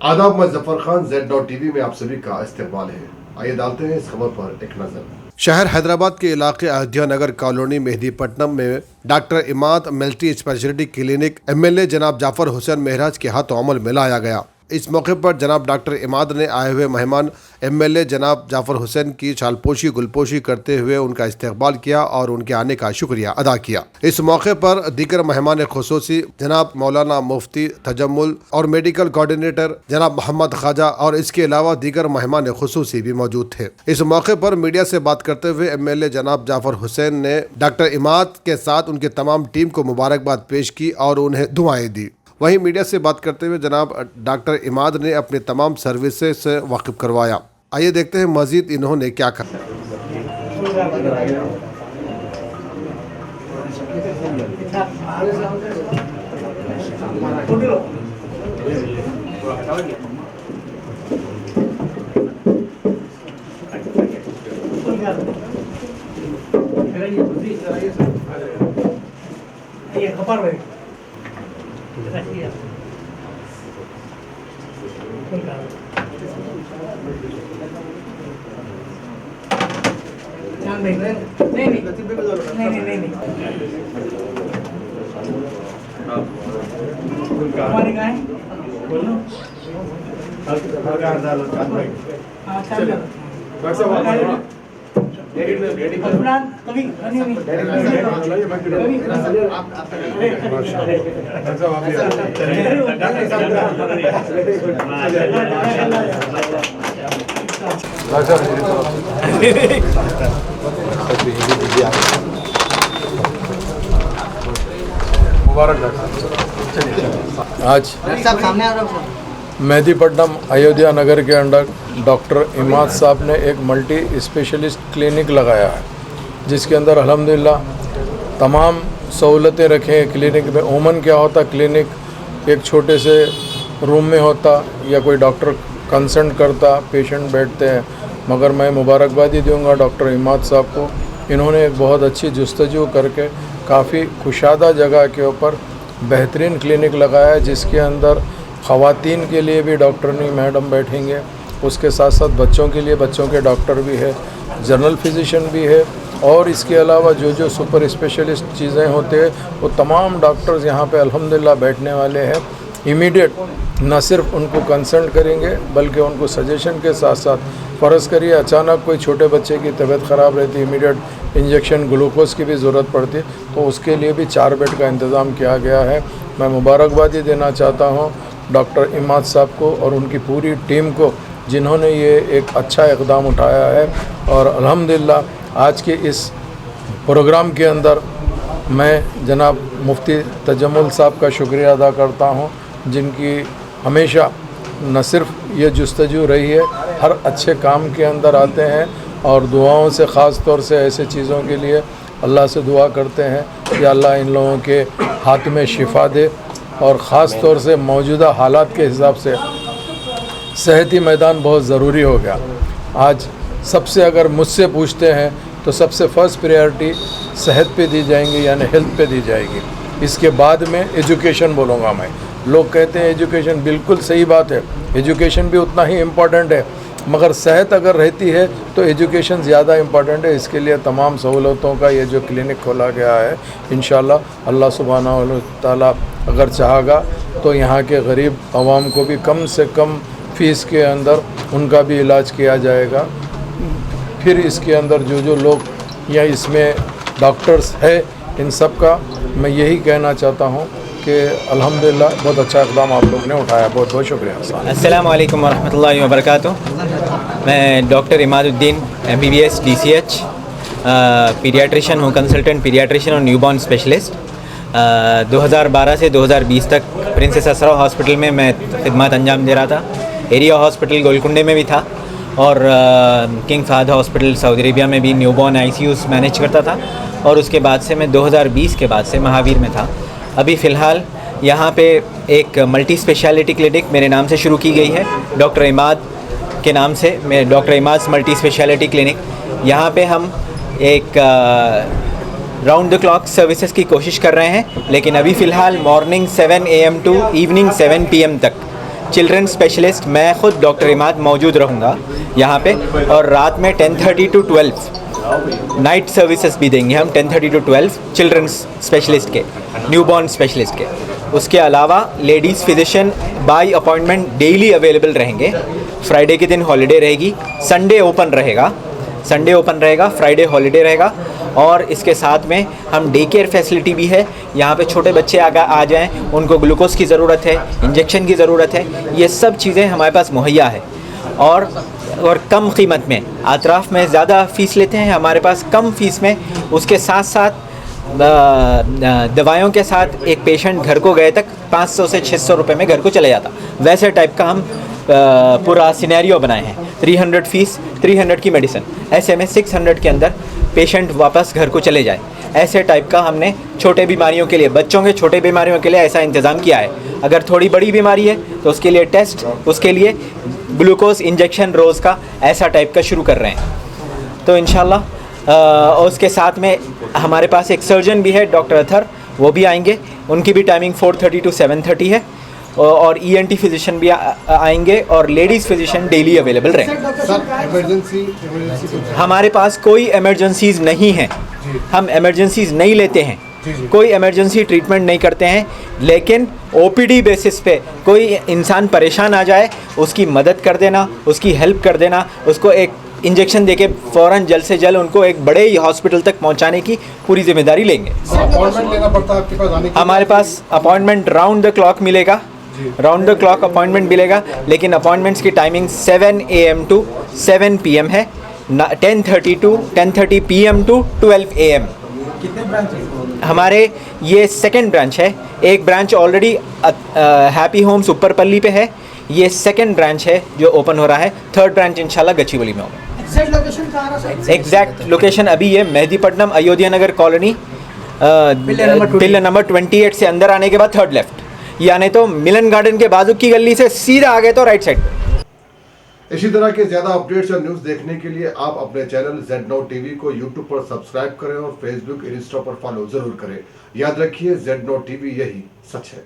आदाब, मैं Zafar Khan, Z TV में आप सभी का इस्तकबाल है। आइए डालते हैं इस खबर पर एक नजर। शहर हैदराबाद के इलाके अयोध्या नगर कॉलोनी मेहदीपट्टनम में doctor Imad multi speciality clinic MLA जनाब जाफर हुसैन महराज के हाथों अमल में लाया गया। इस मौके पर जनाब डॉक्टर इमाद ने आए हुए मेहमान MLA जनाब जाफर हुसैन की शालपोशी गुलपोशी करते हुए उनका इस्तकबाल किया और उनके आने का शुक्रिया अदा किया। इस मौके पर दीगर मेहमान खुसूसी जनाब मौलाना मुफ्ती तजम्मुल और मेडिकल कोऑर्डिनेटर जनाब मोहम्मद ख्वाजा और इसके अलावा दीगर मेहमान खुसूसी भी मौजूद थे। इस मौके पर मीडिया से बात करते हुए MLA जनाब जाफर हुसैन ने डॉक्टर इमाद के साथ उनके तमाम टीम को मुबारकबाद पेश की और उन्हें दुआएं दी। वहीं मीडिया से बात करते हुए जनाब डॉक्टर इमाद ने अपने तमाम सर्विसेज से वाकिफ करवाया। आइए देखते हैं मजीद इन्होंने क्या कहा। आज मेहदीपट्टनम अयोध्या नगर के अंडर डॉक्टर इमाद साहब ने एक मल्टी स्पेशलिस्ट क्लिनिक लगाया है, जिसके अंदर अल्हम्दुलिल्लाह तमाम सहूलतें रखे हैं। क्लिनिक में ओमन क्या होता, क्लिनिक एक छोटे से रूम में होता या कोई डॉक्टर कंसल्ट करता, पेशेंट बैठते हैं। मगर मैं मुबारकबादी दूंगा डॉक्टर इमाद साहब को, इन्होंने एक बहुत अच्छी जुस्तजू करके काफ़ी कुशादा जगह के ऊपर बेहतरीन क्लिनिक लगाया है, जिसके अंदर ख़वातीन के लिए भी डॉक्टरनी मैडम बैठेंगे, उसके साथ साथ बच्चों के लिए बच्चों के डॉक्टर भी है, जनरल फिजिशियन भी है, और इसके अलावा जो जो सुपर स्पेशलिस्ट चीज़ें होते हैं वो तमाम डॉक्टर्स यहाँ पे अल्हम्दुलिल्लाह बैठने वाले हैं। इमीडिएट न सिर्फ उनको कंसल्ट करेंगे बल्कि उनको सजेशन के साथ साथ, फ़र्ज़ करिए अचानक कोई छोटे बच्चे की तबीयत ख़राब रहती, इमीडिएट इंजेक्शन ग्लूकोज की भी ज़रूरत पड़ती, तो उसके लिए भी 4 बेड का इंतज़ाम किया गया है। मैं मुबारकबादी देना चाहता हूँ डॉक्टर इमाद साहब को और उनकी पूरी टीम को, जिन्होंने ये एक अच्छा इक़दाम उठाया है। और अल्हम्दुलिल्लाह आज के इस प्रोग्राम के अंदर मैं जनाब मुफ्ती तजम्मुल साहब का शुक्रिया अदा करता हूँ, जिनकी हमेशा न सिर्फ ये जुस्तजू रही है, हर अच्छे काम के अंदर आते हैं और दुआओं से, ख़ास तौर से ऐसे चीज़ों के लिए अल्लाह से दुआ करते हैं कि अल्लाह इन लोगों के हाथ में शिफा दे। और ख़ास तौर से मौजूदा हालात के हिसाब से सेहती मैदान बहुत ज़रूरी हो गया। आज सबसे अगर मुझसे पूछते हैं तो सबसे फ़र्स्ट प्रायोरिटी सेहत पे दी जाएंगी, यानी हेल्थ पे दी जाएगी। इसके बाद में एजुकेशन बोलूँगा मैं। लोग कहते हैं एजुकेशन, बिल्कुल सही बात है, एजुकेशन भी उतना ही इम्पॉर्टेंट है, मगर सेहत अगर रहती है तो एजुकेशन ज़्यादा इम्पॉर्टेंट है। इसके लिए तमाम सहूलतों का ये जो क्लिनिक खोला गया है, इंशाल्लाह अल्लाह सुब्हानहू व तआला अगर चाहेगा तो यहाँ के गरीब आवाम को भी कम से कम फ़ीस के अंदर उनका भी इलाज किया जाएगा। फिर इसके अंदर जो जो लोग या इसमें डॉक्टर्स है, इन सब का मैं यही कहना चाहता हूँ कि अल्हम्दुलिल्लाह बहुत अच्छा इक़दाम आप लोग ने उठाया। बहुत बहुत शुक्रिया। अस्सलामु अलैकुम वरहमतुल्लाहि वबरकातुहू। मैं doctor Imaduddin MBBS DCH paediatrician हूँ, कंसल्टेंट पीडियाट्रिशियन और न्यूबॉर्न स्पेशलिस्ट। 2012 से 2020 तक प्रिंसेस असरा हॉस्पिटल में मैं खिदमत अंजाम दे रहा था। एरिया हॉस्पिटल गोलकुंडे में भी था और king Fahad hospital Saudi Arabia में भी न्यूबॉर्न ICUs मैनेज करता था। और उसके बाद से मैं 2020 के बाद से महावीर में था। अभी फ़िलहाल यहाँ पे एक मल्टी स्पेशलिटी क्लिनिक मेरे नाम से शुरू की गई है, डॉक्टर इमाद के नाम से। मैं doctor Imad multi speciality clinic, यहाँ पे हम एक राउंड द क्लॉक सर्विसेज की कोशिश कर रहे हैं, लेकिन अभी फ़िलहाल morning 7 AM to evening 7 PM तक चिल्ड्रन स्पेशलिस्ट, मैं ख़ुद डॉक्टर इमाद मौजूद रहूँगा यहाँ पे, और रात में 10:30 to 12 नाइट सर्विसेज भी देंगे हम, 10:30 to 12 चिल्ड्रंस स्पेशलिस्ट के, न्यूबॉर्न स्पेशलिस्ट के। उसके अलावा ladies physician bye appointment daily available रहेंगे। फ्राइडे के दिन हॉलीडे रहेगी, संडे ओपन रहेगा, फ्राइडे हॉलीडे रहेगा। और इसके साथ में हम डे केयर फैसिलिटी भी है। यहाँ पे छोटे बच्चे आ जाएँ, उनको ग्लूकोज की ज़रूरत है, इंजेक्शन की ज़रूरत है, ये सब चीज़ें हमारे पास मुहैया है। और कम कीमत में, अतराफ़ में ज़्यादा फ़ीस लेते हैं, हमारे पास कम फ़ीस में, उसके साथ साथ दवाइयों के साथ एक पेशेंट घर को गए तक 500 से 600 रुपये में घर को चले जाता। वैसे टाइप का हम पूरा सिनेरियो बनाए हैं। 300 फीस, 300 की मेडिसिन, ऐसे में 600 के अंदर पेशेंट वापस घर को चले जाए। ऐसे टाइप का हमने छोटे बीमारियों के लिए, बच्चों के छोटे बीमारियों के लिए ऐसा इंतज़ाम किया है। अगर थोड़ी बड़ी बीमारी है तो उसके लिए टेस्ट, उसके लिए ग्लूकोज इंजेक्शन रोज़ का ऐसा टाइप का शुरू कर रहे हैं। तो इंशाल्लाह और उसके साथ में हमारे पास एक सर्जन भी है, डॉक्टर अथर, वो भी आएंगे। उनकी भी टाइमिंग 4:30 to 7:30 है। और ENT फिजिशियन भी आएंगे, और लेडीज़ फिजिशियन डेली अवेलेबल रहेंगे। हमारे पास कोई इमरजेंसीज़ नहीं है, हम इमरजेंसीज़ नहीं लेते हैं, कोई इमरजेंसी ट्रीटमेंट नहीं करते हैं। लेकिन OPD बेसिस पे कोई इंसान परेशान आ जाए, उसकी मदद कर देना, उसकी हेल्प कर देना, उसको एक इंजेक्शन देके फ़ौरन जल्द से जल्द उनको एक बड़े हॉस्पिटल तक पहुंचाने की पूरी जिम्मेदारी लेंगे। अपॉइंटमेंट लेना पड़ता है आपके पास आने के? हमारे पास अपॉइंटमेंट राउंड द क्लॉक मिलेगा, राउंड द क्लॉक अपॉइंटमेंट मिलेगा। लेकिन अपॉइंटमेंट्स की टाइमिंग 7 AM to 7 PM है, 10:30 PM to 12 AM। कितने ब्रांच हमारे ये सेकंड ब्रांच है। एक ब्रांच ऑलरेडी हैप्पी होम्स ऊपरपल्ली पे है, ये सेकंड ब्रांच है जो ओपन हो रहा है। थर्ड ब्रांच इंशाल्लाह गच्चीवली में होगा। एग्जैक्ट लोकेशन कहाँ है सर? एग्जैक्ट लोकेशन अभी ये मेहदीपट्टनम अयोध्या नगर कॉलोनी, पिलर नंबर 28 से अंदर आने के बाद थर्ड लेफ्ट, यानी तो मिलन गार्डन के बाजू की गली से सीधा आगे तो राइट साइड। इसी तरह के ज्यादा अपडेट्स और न्यूज देखने के लिए आप अपने चैनल Z Now TV को YouTube पर सब्सक्राइब करें और Facebook, Insta पर फॉलो जरूर करें। याद रखिए Z Now TV, यही सच है।